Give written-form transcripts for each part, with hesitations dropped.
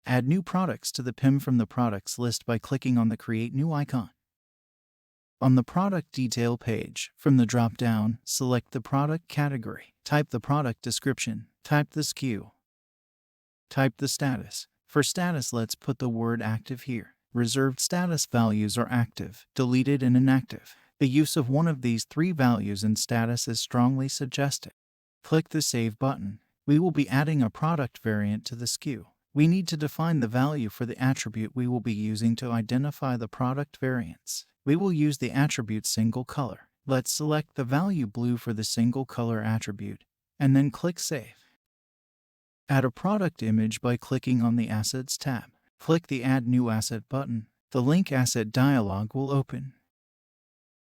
Add new products to the PIM from the products list by clicking on the Create New icon. On the product detail page, from the drop-down, select the product category. Type the product description. Type the SKU. Type the status. For status, let's put the word active here. Reserved status values are active, deleted, and inactive. The use of one of these three values in status is strongly suggested. Click the Save button. We will be adding a product variant to the SKU. We need to define the value for the attribute we will be using to identify the product variants. We will use the attribute single color. Let's select the value blue for the single color attribute, and then click Save. Add a product image by clicking on the Assets tab. Click the Add New Asset button. The Link Asset dialog will open.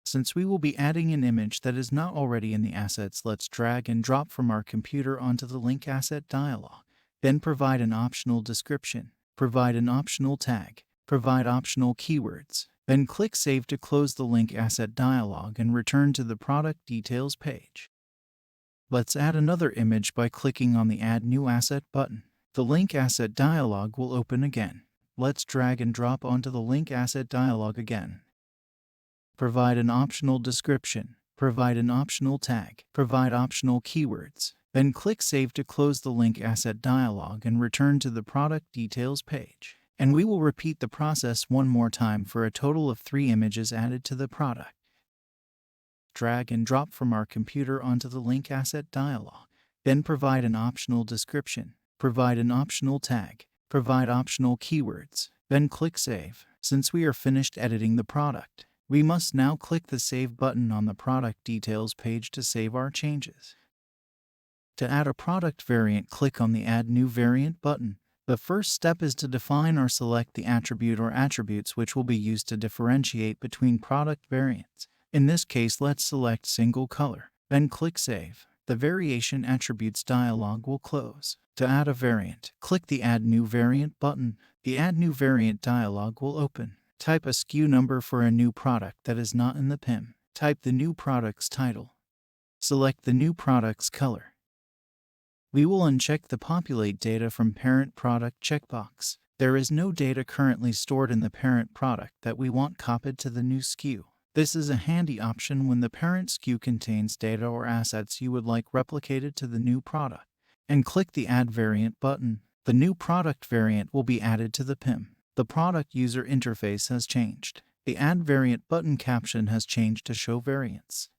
Since we will be adding an image that is not already in the assets, let's drag and drop from our computer onto the Link Asset dialog. Then provide an optional description. Provide an optional tag. Provide optional keywords. Then click Save to close the Link Asset dialog and return to the Product Details page. Let's add another image by clicking on the Add New Asset button. The Link Asset dialog will open again. Let's drag and drop onto the Link Asset dialog again. Provide an optional description. Provide an optional tag. Provide optional keywords. Then click Save to close the Link Asset dialog and return to the Product Details page. And we will repeat the process one more time for a total of 3 images added to the product. Drag and drop from our computer onto the Link Asset dialog. Then provide an optional description. Provide an optional tag. Provide optional keywords. Then click Save. Since we are finished editing the product, we must now click the Save button on the Product Details page to save our changes. To add a product variant, click on the Add New Variant button. The first step is to define or select the attribute or attributes which will be used to differentiate between product variants. In this case, let's select single color. Then click Save. The Variation Attributes dialog will close. To add a variant, click the Add New Variant button. The Add New Variant dialog will open. Type a SKU number for a new product that is not in the PIM. Type the new product's title. Select the new product's color. We will uncheck the Populate Data from Parent Product checkbox. There is no data currently stored in the parent product that we want copied to the new SKU. This is a handy option when the parent SKU contains data or assets you would like replicated to the new product. And click the Add Variant button. The new product variant will be added to the PIM. The product user interface has changed. The Add Variant button caption has changed to Show Variants.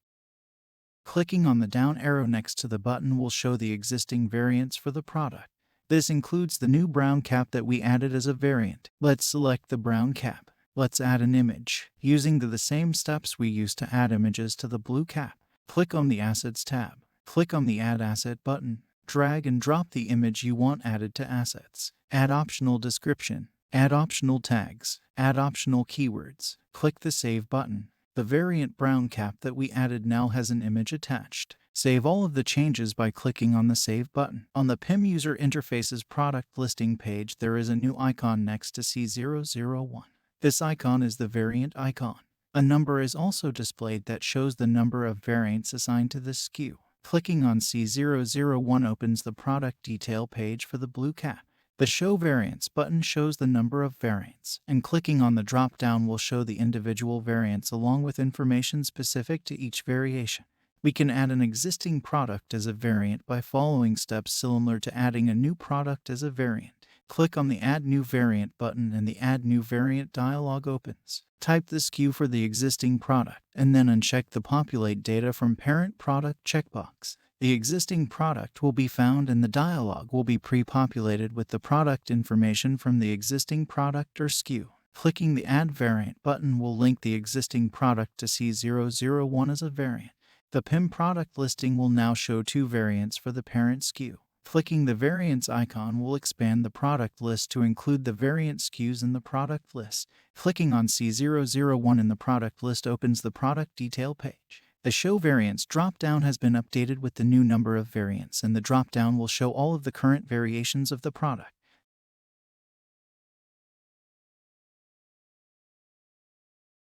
Clicking on the down arrow next to the button will show the existing variants for the product. This includes the new brown cap that we added as a variant. Let's select the brown cap. Let's add an image, using the same steps we used to add images to the blue cap. Click on the Assets tab. Click on the Add Asset button. Drag and drop the image you want added to Assets. Add optional description. Add optional tags. Add optional keywords. Click the Save button. The variant brown cap that we added now has an image attached. Save all of the changes by clicking on the Save button. On the PIM User Interface's product listing page, there is a new icon next to C001. This icon is the variant icon. A number is also displayed that shows the number of variants assigned to this SKU. Clicking on C001 opens the product detail page for the blue cap. The Show Variants button shows the number of variants, and clicking on the drop-down will show the individual variants along with information specific to each variation. We can add an existing product as a variant by following steps similar to adding a new product as a variant. Click on the Add New Variant button and the Add New Variant dialog opens. Type the SKU for the existing product, and then uncheck the Populate Data from Parent Product checkbox. The existing product will be found and the dialog will be pre-populated with the product information from the existing product or SKU. Clicking the Add Variant button will link the existing product to C001 as a variant. The PIM product listing will now show 2 variants for the parent SKU. Clicking the Variants icon will expand the product list to include the variant SKUs in the product list. Clicking on C001 in the product list opens the product detail page. The Show Variants drop-down has been updated with the new number of variants, and the drop-down will show all of the current variations of the product.